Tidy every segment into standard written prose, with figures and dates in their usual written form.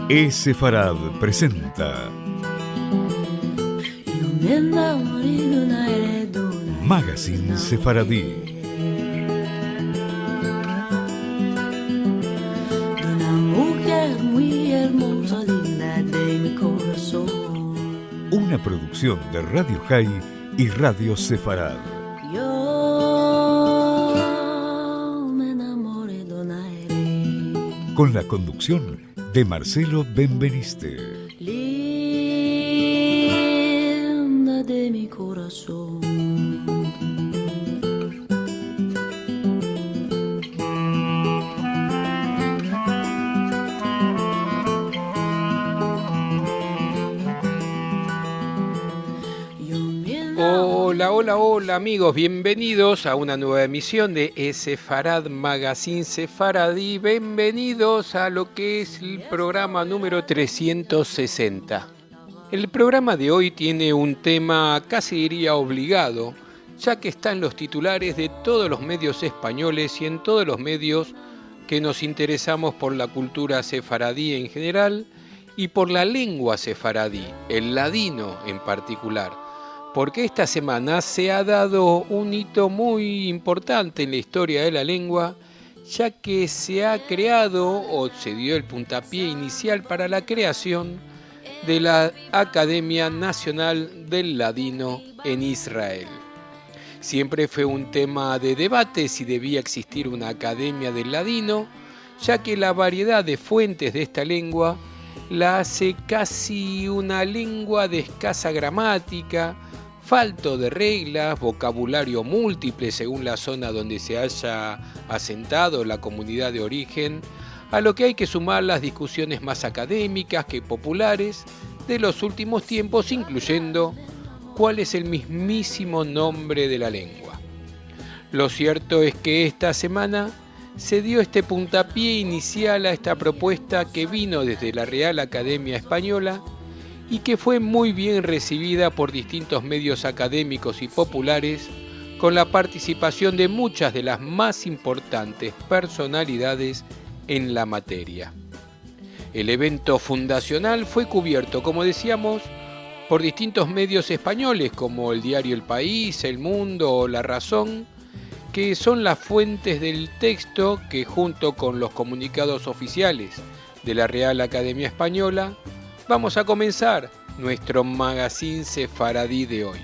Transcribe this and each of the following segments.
Sefarad presenta Magazine Sefaradí. Una producción de Radio High y Radio Sefarad. Con la conducción de Marcelo Benveniste. Linda de mi corazón. Hola amigos, bienvenidos a una nueva emisión de Sefarad Magazine Sefaradí. Bienvenidos a lo que es el programa número 360. El programa de hoy tiene un tema casi diría obligado, ya que está en los titulares de todos los medios españoles y en todos los medios que nos interesamos por la cultura sefaradí en general y por la lengua sefaradí, el ladino en particular. Porque esta semana se ha dado un hito muy importante en la historia de la lengua, ya que se ha creado o se dio el puntapié inicial para la creación de la Academia Nacional del Ladino en Israel. Siempre fue un tema de debate si debía existir una Academia del Ladino, ya que la variedad de fuentes de esta lengua la hace casi una lengua de escasa gramática, falto de reglas, vocabulario múltiple según la zona donde se haya asentado la comunidad de origen, a lo que hay que sumar las discusiones más académicas que populares de los últimos tiempos, incluyendo cuál es el mismísimo nombre de la lengua. Lo cierto es que esta semana se dio este puntapié inicial a esta propuesta que vino desde la Real Academia Española y que fue muy bien recibida por distintos medios académicos y populares, con la participación de muchas de las más importantes personalidades en la materia. El evento fundacional fue cubierto, como decíamos, por distintos medios españoles como el diario El País, El Mundo o La Razón, que son las fuentes del texto que, junto con los comunicados oficiales de la Real Academia Española, vamos a comenzar nuestro magazine sefaradí de hoy.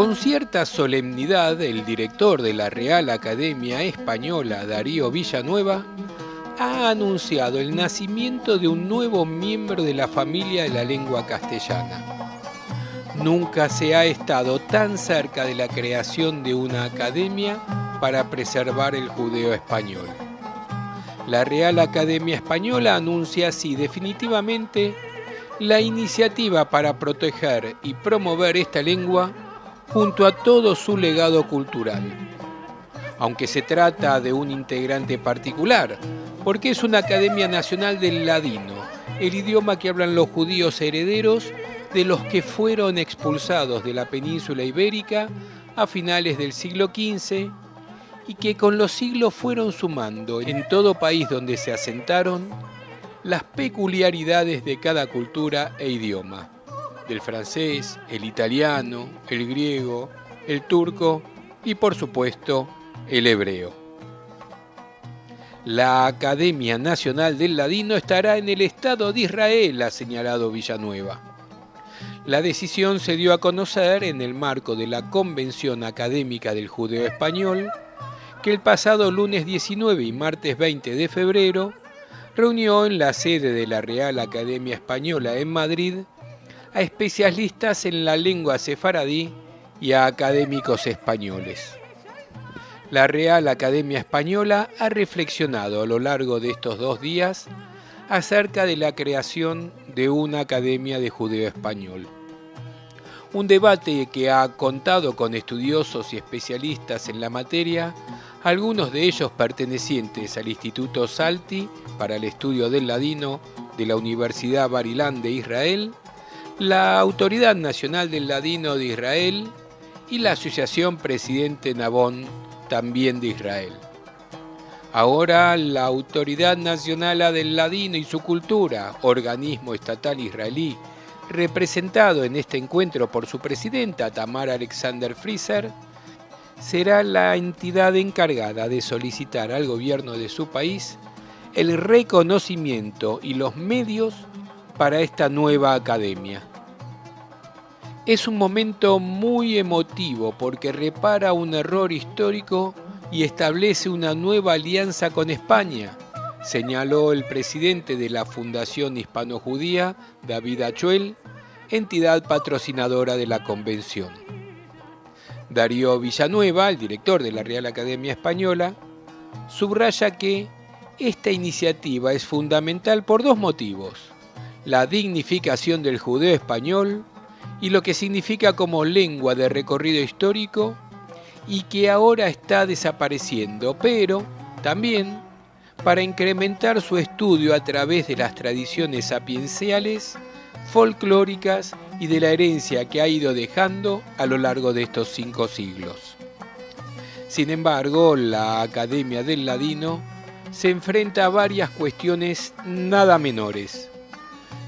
Con cierta solemnidad, el director de la Real Academia Española, Darío Villanueva, ha anunciado el nacimiento de un nuevo miembro de la familia de la lengua castellana. Nunca se ha estado tan cerca de la creación de una academia para preservar el judeo español. La Real Academia Española anuncia así definitivamente la iniciativa para proteger y promover esta lengua junto a todo su legado cultural. Aunque se trata de un integrante particular, porque es una Academia Nacional del Ladino, el idioma que hablan los judíos herederos de los que fueron expulsados de la península ibérica a finales del siglo XV y que con los siglos fueron sumando en todo país donde se asentaron las peculiaridades de cada cultura e idioma, del francés, el italiano, el griego, el turco y por supuesto el hebreo. La Academia Nacional del Ladino estará en el Estado de Israel, ha señalado Villanueva. La decisión se dio a conocer en el marco de la Convención Académica del Judeo Español, que el pasado lunes 19 y martes 20 de febrero reunió en la sede de la Real Academia Española en Madrid a especialistas en la lengua sefaradí y a académicos españoles. La Real Academia Española ha reflexionado a lo largo de estos 2 días acerca de la creación de una Academia de Judeo Español. Un debate que ha contado con estudiosos y especialistas en la materia, algunos de ellos pertenecientes al Instituto Salti para el Estudio del Ladino de la Universidad Bar-Ilan de Israel, la Autoridad Nacional del Ladino de Israel y la Asociación Presidente Nabón, también de Israel. Ahora la Autoridad Nacional del Ladino y su Cultura, organismo estatal israelí, representado en este encuentro por su presidenta Tamar Alexander Freezer, será la entidad encargada de solicitar al gobierno de su país el reconocimiento y los medios para esta nueva academia. Es un momento muy emotivo porque repara un error histórico y establece una nueva alianza con España, señaló el presidente de la Fundación Hispano-Judía, David Achuel, entidad patrocinadora de la convención. Darío Villanueva, el director de la Real Academia Española, subraya que esta iniciativa es fundamental por 2 motivos: la dignificación del judeo español y lo que significa como lengua de recorrido histórico y que ahora está desapareciendo, pero también para incrementar su estudio a través de las tradiciones sapienciales, folclóricas y de la herencia que ha ido dejando a lo largo de estos 5 siglos. Sin embargo, la Academia del Ladino se enfrenta a varias cuestiones nada menores.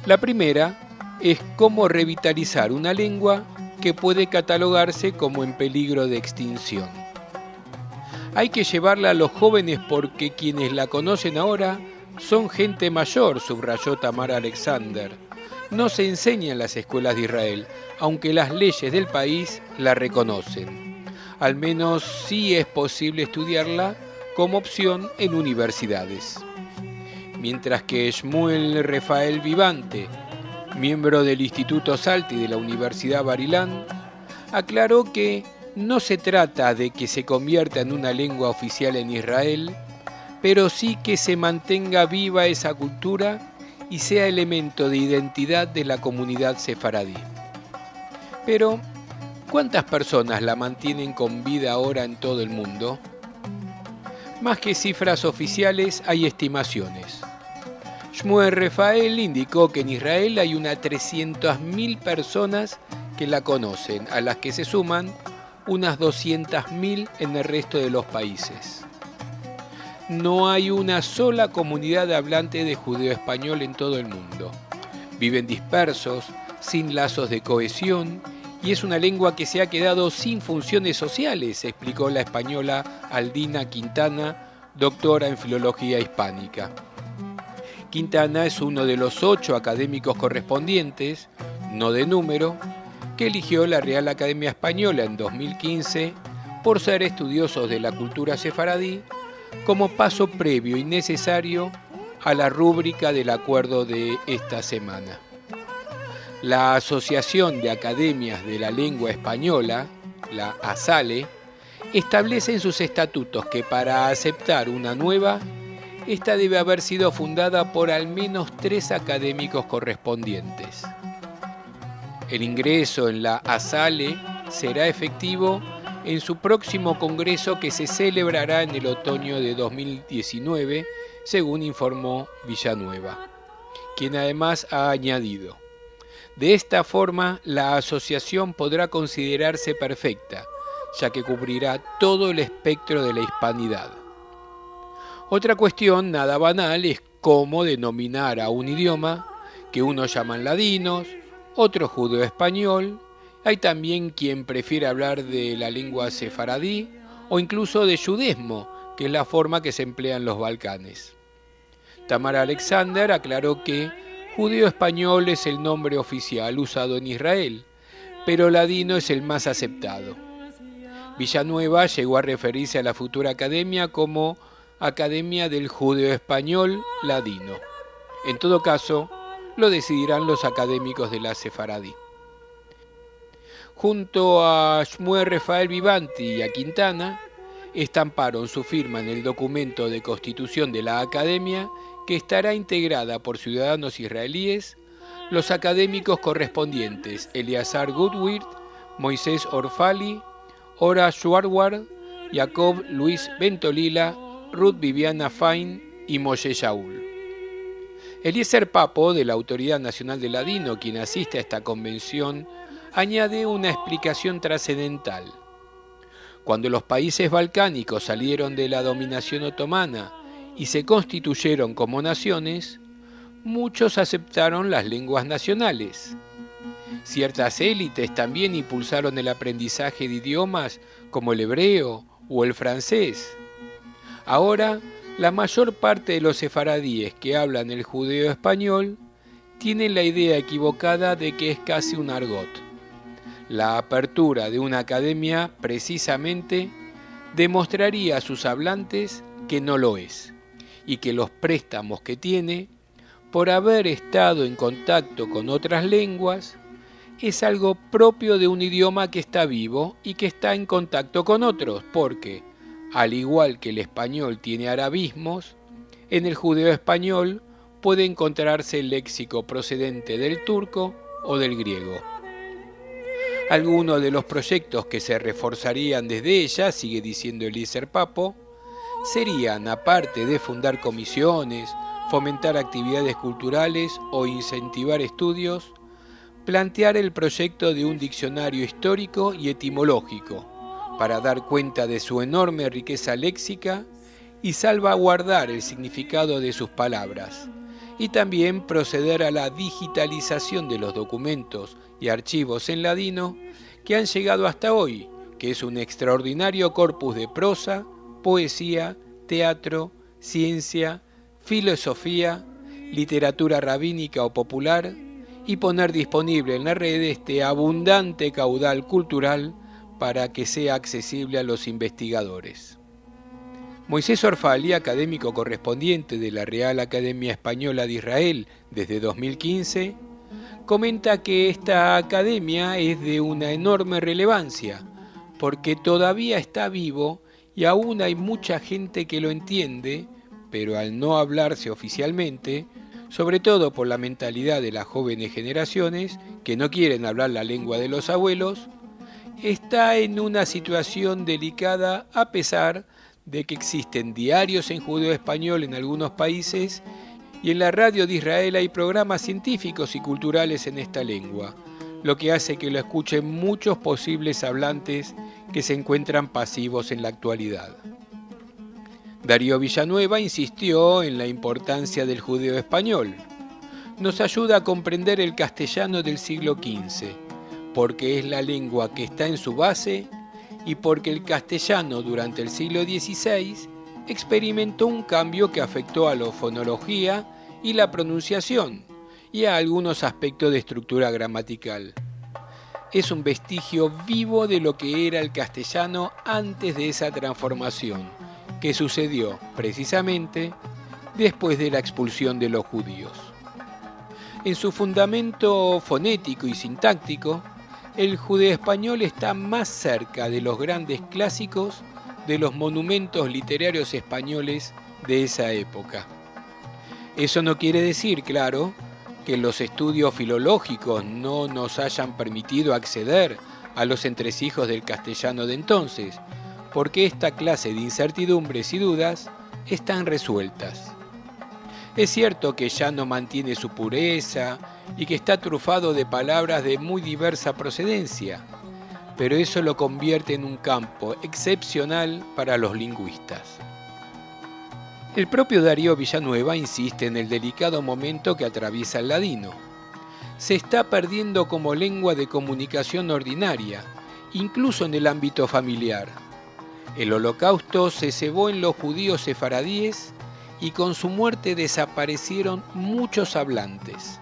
La primera es cómo revitalizar una lengua que puede catalogarse como en peligro de extinción. Hay que llevarla a los jóvenes porque quienes la conocen ahora son gente mayor, subrayó Tamar Alexander. No se enseña en las escuelas de Israel, aunque las leyes del país la reconocen. Al menos sí es posible estudiarla como opción en universidades. Mientras que Shmuel Rafael Vivante, miembro del Instituto Salti de la Universidad Bar-Ilan, aclaró que no se trata de que se convierta en una lengua oficial en Israel, pero sí que se mantenga viva esa cultura y sea elemento de identidad de la comunidad sefaradí. Pero, ¿cuántas personas la mantienen con vida ahora en todo el mundo? Más que cifras oficiales, hay estimaciones. Shmuel Rafael indicó que en Israel hay unas 300.000 personas que la conocen, a las que se suman unas 200.000 en el resto de los países. No hay una sola comunidad hablante de judeo español en todo el mundo. Viven dispersos, sin lazos de cohesión, y es una lengua que se ha quedado sin funciones sociales, explicó la española Aldina Quintana, doctora en Filología Hispánica. Quintana es uno de los 8 académicos correspondientes, no de número, que eligió la Real Academia Española en 2015 por ser estudiosos de la cultura sefaradí como paso previo y necesario a la rúbrica del acuerdo de esta semana. La Asociación de Academias de la Lengua Española, la ASALE, establece en sus estatutos que para aceptar una nueva, esta debe haber sido fundada por al menos 3 académicos correspondientes. El ingreso en la ASALE será efectivo en su próximo congreso que se celebrará en el otoño de 2019, según informó Villanueva, quien además ha añadido: de esta forma, la asociación podrá considerarse perfecta, ya que cubrirá todo el espectro de la hispanidad. Otra cuestión nada banal es cómo denominar a un idioma que unos llaman ladinos, otros judeo-español. Hay también quien prefiere hablar de la lengua sefaradí o incluso de yudesmo, que es la forma que se emplea en los Balcanes. Tamar Alexander aclaró que Judeo español es el nombre oficial usado en Israel, pero ladino es el más aceptado. Villanueva llegó a referirse a la futura academia como Academia del Judeo Español Ladino. En todo caso, lo decidirán los académicos de la Sefaradí. Junto a Shmuel Rafael Vivanti y a Quintana, estamparon su firma en el documento de constitución de la Academia, que estará integrada por ciudadanos israelíes, los académicos correspondientes Eleazar Goodwirth, Moisés Orfali, Ora Schwarward, Jacob Luis Bentolila, Ruth Viviana Fain y Moshe Shaul. Eliezer Papo, de la Autoridad Nacional del Ladino, quien asiste a esta convención, añade una explicación trascendental. Cuando los países balcánicos salieron de la dominación otomana y se constituyeron como naciones, muchos aceptaron las lenguas nacionales. Ciertas élites también impulsaron el aprendizaje de idiomas como el hebreo o el francés. Ahora, la mayor parte de los sefaradíes que hablan el judeo español tienen la idea equivocada de que es casi un argot. La apertura de una academia, precisamente, demostraría a sus hablantes que no lo es, y que los préstamos que tiene, por haber estado en contacto con otras lenguas, es algo propio de un idioma que está vivo y que está en contacto con otros, porque, al igual que el español tiene arabismos, en el judeo español puede encontrarse el léxico procedente del turco o del griego. Algunos de los proyectos que se reforzarían desde ella, sigue diciendo Eliezer Papo, serían, aparte de fundar comisiones, fomentar actividades culturales o incentivar estudios, plantear el proyecto de un diccionario histórico y etimológico para dar cuenta de su enorme riqueza léxica y salvaguardar el significado de sus palabras, y también proceder a la digitalización de los documentos y archivos en ladino que han llegado hasta hoy, que es un extraordinario corpus de prosa, poesía, teatro, ciencia, filosofía, literatura rabínica o popular, y poner disponible en la red este abundante caudal cultural para que sea accesible a los investigadores. Moisés Orfali, académico correspondiente de la Real Academia Española de Israel desde 2015, comenta que esta academia es de una enorme relevancia, porque todavía está vivo y aún hay mucha gente que lo entiende, pero al no hablarse oficialmente, sobre todo por la mentalidad de las jóvenes generaciones que no quieren hablar la lengua de los abuelos, está en una situación delicada a pesar de que existen diarios en judeo español en algunos países y en la radio de Israel hay programas científicos y culturales en esta lengua, lo que hace que lo escuchen muchos posibles hablantes que se encuentran pasivos en la actualidad. Darío Villanueva insistió en la importancia del judeo español. Nos ayuda a comprender el castellano del siglo XV, porque es la lengua que está en su base y porque el castellano durante el siglo XVI experimentó un cambio que afectó a la fonología y la pronunciación y a algunos aspectos de estructura gramatical. Es un vestigio vivo de lo que era el castellano antes de esa transformación, que sucedió precisamente después de la expulsión de los judíos. En su fundamento fonético y sintáctico, el judeo español está más cerca de los grandes clásicos de los monumentos literarios españoles de esa época. Eso no quiere decir, claro, que los estudios filológicos no nos hayan permitido acceder a los entresijos del castellano de entonces, porque esta clase de incertidumbres y dudas están resueltas. Es cierto que ya no mantiene su pureza y que está trufado de palabras de muy diversa procedencia, pero eso lo convierte en un campo excepcional para los lingüistas. El propio Darío Villanueva insiste en el delicado momento que atraviesa el ladino. Se está perdiendo como lengua de comunicación ordinaria, incluso en el ámbito familiar. El Holocausto se cebó en los judíos sefaradíes y con su muerte desaparecieron muchos hablantes.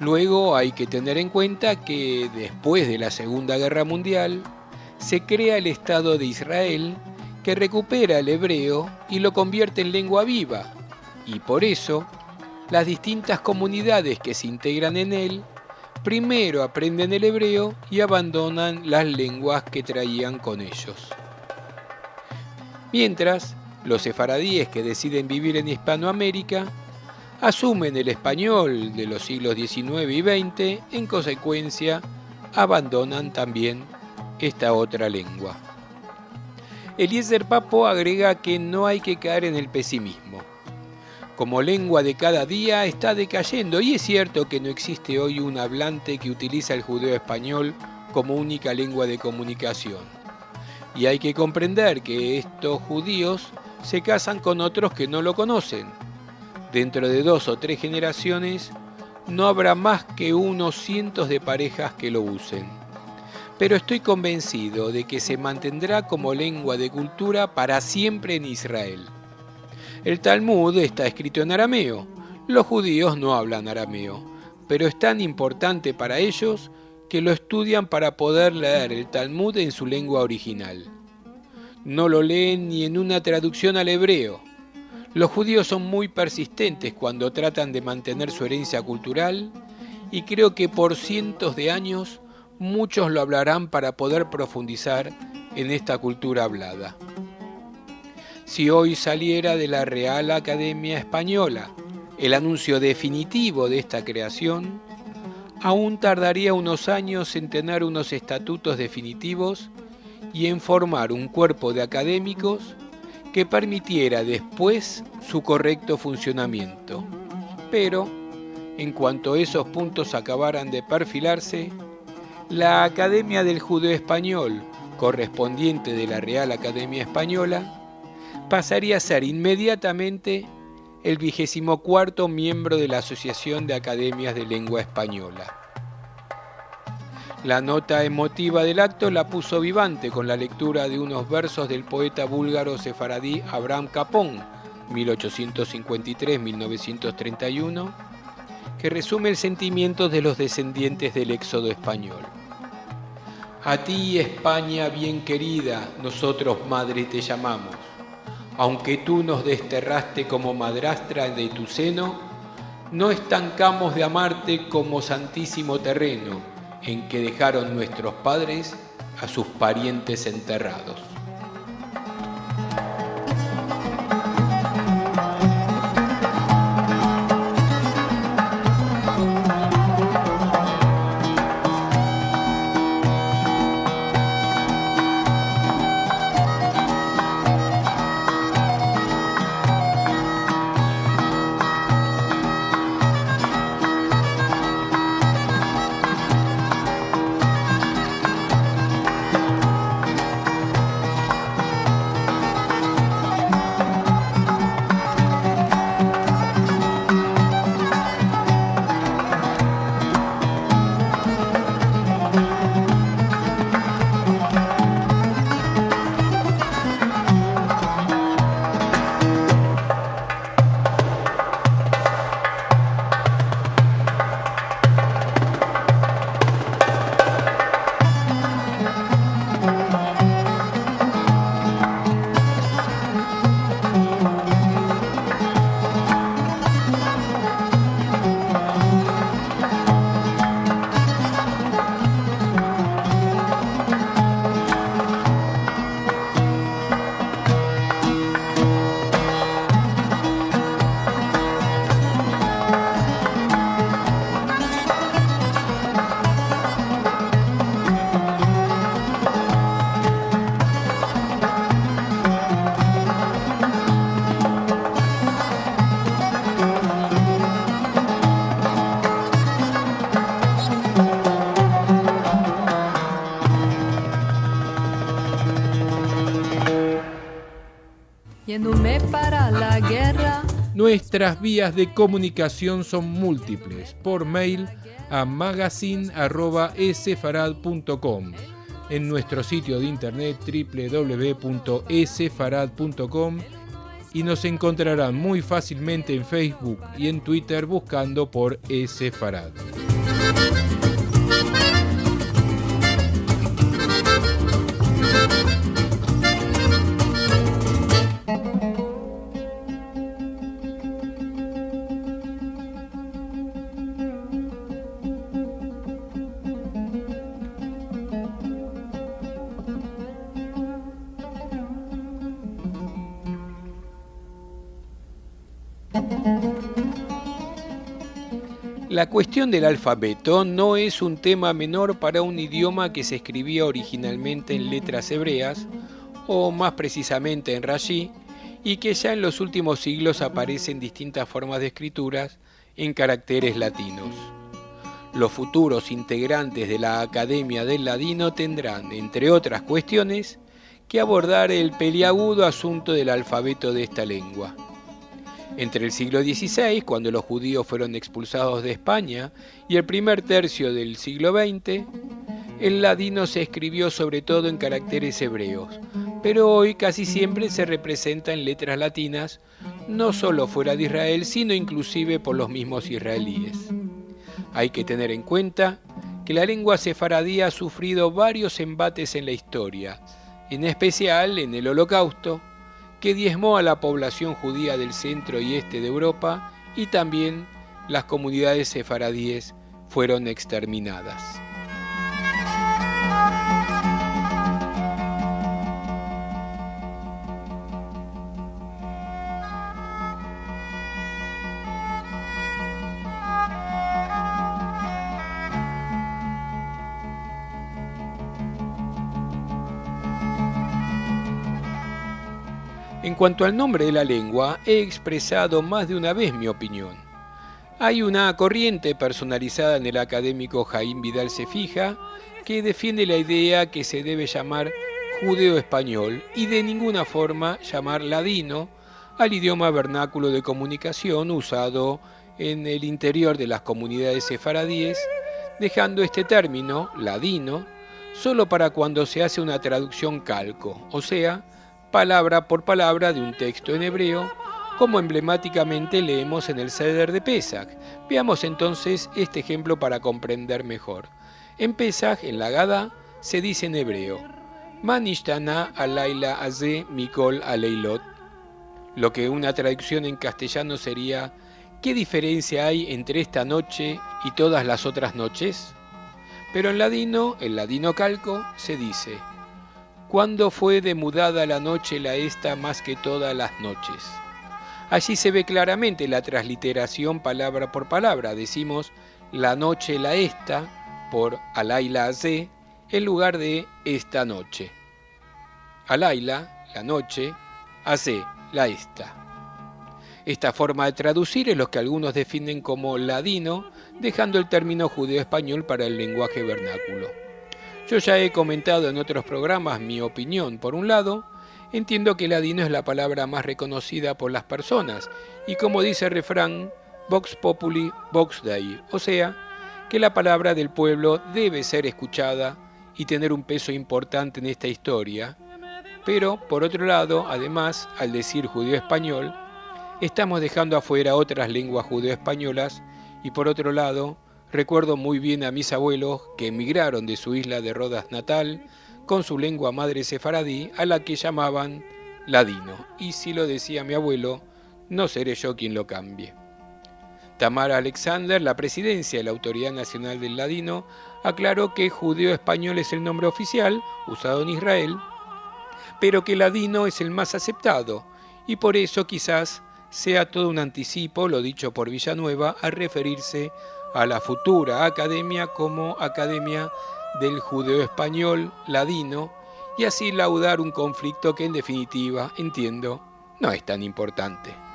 Luego hay que tener en cuenta que después de la Segunda Guerra Mundial se crea el Estado de Israel, que recupera el hebreo y lo convierte en lengua viva, y por eso las distintas comunidades que se integran en él primero aprenden el hebreo y abandonan las lenguas que traían con ellos. Mientras, los sefaradíes que deciden vivir en Hispanoamérica asumen el español de los siglos XIX y XX, en consecuencia, abandonan también esta otra lengua. Eliezer Papo agrega que no hay que caer en el pesimismo. Como lengua de cada día está decayendo, y es cierto que no existe hoy un hablante que utiliza el judeo español como única lengua de comunicación. Y hay que comprender que estos judíos se casan con otros que no lo conocen. Dentro de 2 o 3 generaciones no habrá más que unos cientos de parejas que lo usen. Pero estoy convencido de que se mantendrá como lengua de cultura para siempre en Israel. El Talmud está escrito en arameo. Los judíos no hablan arameo, pero es tan importante para ellos que lo estudian para poder leer el Talmud en su lengua original. No lo leen ni en una traducción al hebreo. Los judíos son muy persistentes cuando tratan de mantener su herencia cultural, y creo que por cientos de años muchos lo hablarán para poder profundizar en esta cultura hablada. Si hoy saliera de la Real Academia Española el anuncio definitivo de esta creación, aún tardaría unos años en tener unos estatutos definitivos y en formar un cuerpo de académicos que permitiera después su correcto funcionamiento. Pero, en cuanto esos puntos acabaran de perfilarse, la Academia del Judeo Español, correspondiente de la Real Academia Española, pasaría a ser inmediatamente el 24º miembro de la Asociación de Academias de Lengua Española. La nota emotiva del acto la puso Vivante con la lectura de unos versos del poeta búlgaro sefaradí Abraham Capón, 1853-1931, que resume el sentimiento de los descendientes del éxodo español. A ti, España bien querida, nosotros madre te llamamos. Aunque tú nos desterraste como madrastra de tu seno, no estancamos de amarte como santísimo terreno en que dejaron nuestros padres a sus parientes enterrados. Yéndome para la guerra. Nuestras vías de comunicación son múltiples. Por mail a magazine@esfarad.com, en nuestro sitio de internet www.esfarad.com, y nos encontrarán muy fácilmente en Facebook y en Twitter buscando por Esfarad. La cuestión del alfabeto no es un tema menor para un idioma que se escribía originalmente en letras hebreas, o más precisamente en Rashi, y que ya en los últimos siglos aparece en distintas formas de escrituras en caracteres latinos. Los futuros integrantes de la Academia del Ladino tendrán, entre otras cuestiones, que abordar el peliagudo asunto del alfabeto de esta lengua. Entre el siglo XVI, cuando los judíos fueron expulsados de España, y el primer tercio del siglo XX, el ladino se escribió sobre todo en caracteres hebreos, pero hoy casi siempre se representa en letras latinas, no solo fuera de Israel, sino inclusive por los mismos israelíes. Hay que tener en cuenta que la lengua sefaradí ha sufrido varios embates en la historia, en especial en el Holocausto, que diezmó a la población judía del centro y este de Europa, y también las comunidades sefaradíes fueron exterminadas. En cuanto al nombre de la lengua, he expresado más de una vez mi opinión. Hay una corriente personalizada en el académico Jaime Vidal Cefija que defiende la idea que se debe llamar judeo-español y de ninguna forma llamar ladino al idioma vernáculo de comunicación usado en el interior de las comunidades sefaradíes, dejando este término, ladino, solo para cuando se hace una traducción calco, o sea, palabra por palabra de un texto en hebreo, como emblemáticamente leemos en el Seder de Pesach. Veamos entonces este ejemplo para comprender mejor. En Pesach, en la Gadá, se dice en hebreo, Ma nishtana alayla azeh mikol aleilot, lo que una traducción en castellano sería, ¿qué diferencia hay entre esta noche y todas las otras noches? Pero en ladino, el ladino calco, se dice, ¿cuándo fue demudada la noche la esta más que todas las noches? Allí se ve claramente la transliteración palabra por palabra. Decimos la noche la esta por alayla azeh en lugar de esta noche. Alayla, la noche, azeh, la esta. Esta forma de traducir es lo que algunos definen como ladino, dejando el término judeo-español para el lenguaje vernáculo. Yo ya he comentado en otros programas mi opinión. Por un lado, entiendo que ladino es la palabra más reconocida por las personas y como dice el refrán, vox populi, vox dei, o sea, que la palabra del pueblo debe ser escuchada y tener un peso importante en esta historia. Pero, por otro lado, además, al decir judeo-español, estamos dejando afuera otras lenguas judeo-españolas y por otro lado, recuerdo muy bien a mis abuelos que emigraron de su isla de Rodas natal con su lengua madre sefaradí a la que llamaban ladino. Y si lo decía mi abuelo, no seré yo quien lo cambie. Tamara Alexander, la presidencia de la Autoridad Nacional del Ladino, aclaró que judeo-español es el nombre oficial usado en Israel, pero que ladino es el más aceptado y por eso quizás sea todo un anticipo, lo dicho por Villanueva, a referirse a la futura academia como Academia del Judeo-Español Ladino y así laudar un conflicto que en definitiva, entiendo, no es tan importante.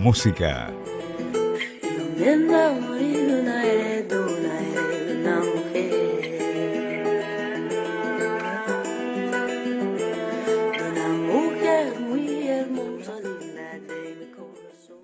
música. Viendo morir una mujer. Una mujer muy hermosa, digna de mi corazón.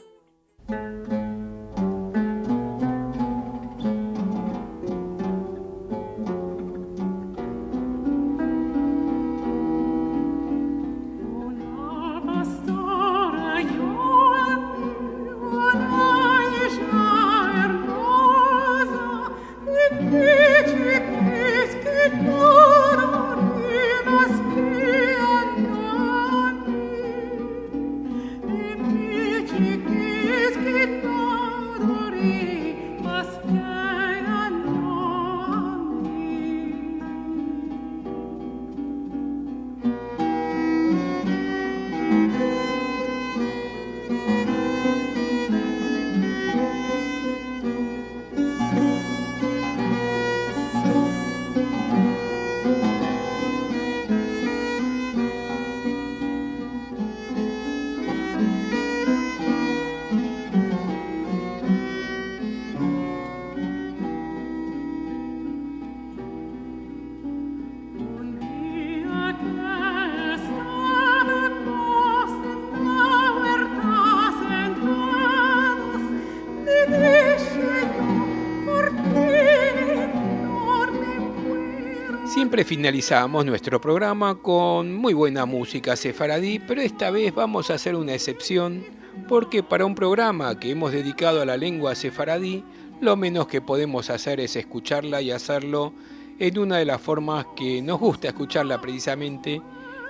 Siempre finalizamos nuestro programa con muy buena música sefaradí, pero esta vez vamos a hacer una excepción porque para un programa que hemos dedicado a la lengua sefaradí, lo menos que podemos hacer es escucharla y hacerlo en una de las formas que nos gusta escucharla precisamente,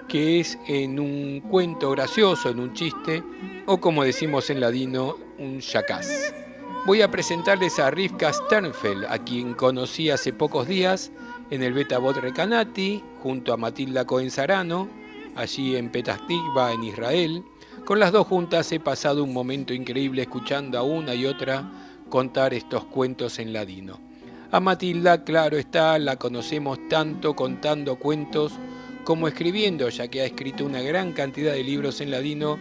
que es en un cuento gracioso, en un chiste, o como decimos en ladino, un yacás. Voy a presentarles a Rivka Sternfeld, a quien conocí hace pocos días en el Beta Bot Recanati, junto a Matilda Cohen-Sarano, allí en Petah Tikva, en Israel. Con las dos juntas he pasado un momento increíble escuchando a una y otra contar estos cuentos en ladino. A Matilda, claro está, la conocemos tanto contando cuentos como escribiendo, ya que ha escrito una gran cantidad de libros en ladino,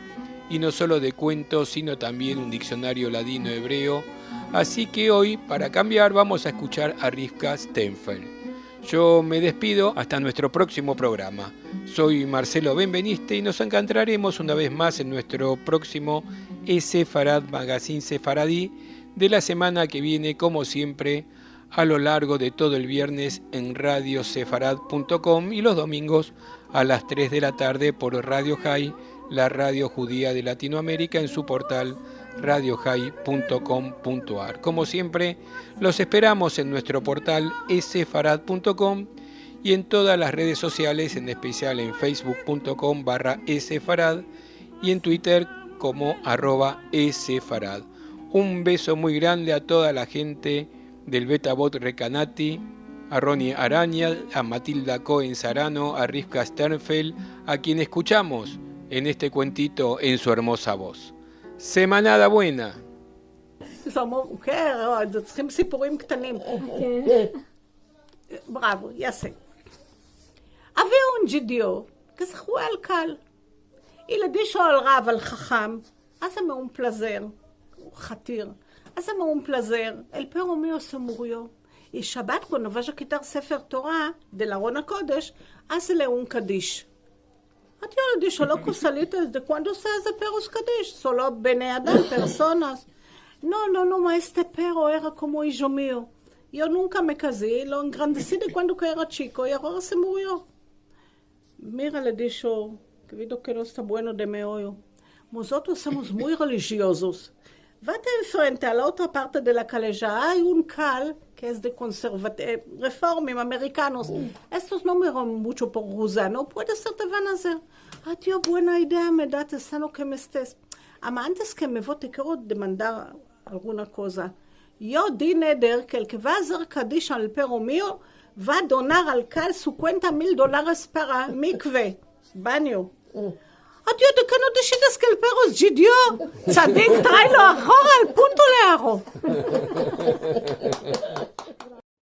y no solo de cuentos, sino también un diccionario ladino-hebreo. Así que hoy, para cambiar, vamos a escuchar a Rivka Sternfeld. Yo me despido hasta nuestro próximo programa. Soy Marcelo Benveniste y nos encontraremos una vez más en nuestro próximo Sefarad Magazine Sefaradí de la semana que viene, como siempre, a lo largo de todo el viernes en radiosefarad.com y los domingos a las 3 de la tarde por Radio High, la radio judía de Latinoamérica, en su portal radiohigh.com.ar. Como siempre, los esperamos en nuestro portal sefarad.com y en todas las redes sociales, en especial en facebook.com/sefarad y en Twitter como @sefarad. Un beso muy grande a toda la gente del Beta Bot Recanati, a Ronnie Araña, a Matilda Cohen-Sarano, a Rivka Sternfeld, a quien escuchamos en este cuentito en su hermosa voz. Semanada buena. כן, צריכים סיפורים קטנים. בראבו, יעשה. Había un judío que se jugaba al cal y le dijo al rab, al jajam, hazme un placer, חתיר, hazme un placer, el perro mío se murió. Y Shabbat, cuando vaya a quitar Sefer Torah del Arón HaKodesh, hazle un Kaddish. Yo le dije, loco, salite, ¿desde cuándo se hace perros Kaddish? Solo Bene Adam, personas. No, este perro era como hijo mío. Yo nunca me casé, lo engrandecí de cuando que era chico y ahora se murió. Mira, le dije, querido que no está bueno de meollo. Nosotros somos muy religiosos. Vete enfrente a la otra parte de la calleja, hay un cal que es de reformim americanos. Estos no miran mucho por gusano, puede ser te van a hacer. Tío, buena idea, me da, te sano que me estés. Ama antes que me vote, quiero demandar alguna cosa. Yo di neder que el que va a hacer Kaddish al perro mío va a donar al cal $50,000 para mikve, baño. Tío, ¿de qué no decides que el perro es judío? Tzadik, tráelo ahora al punto le hago.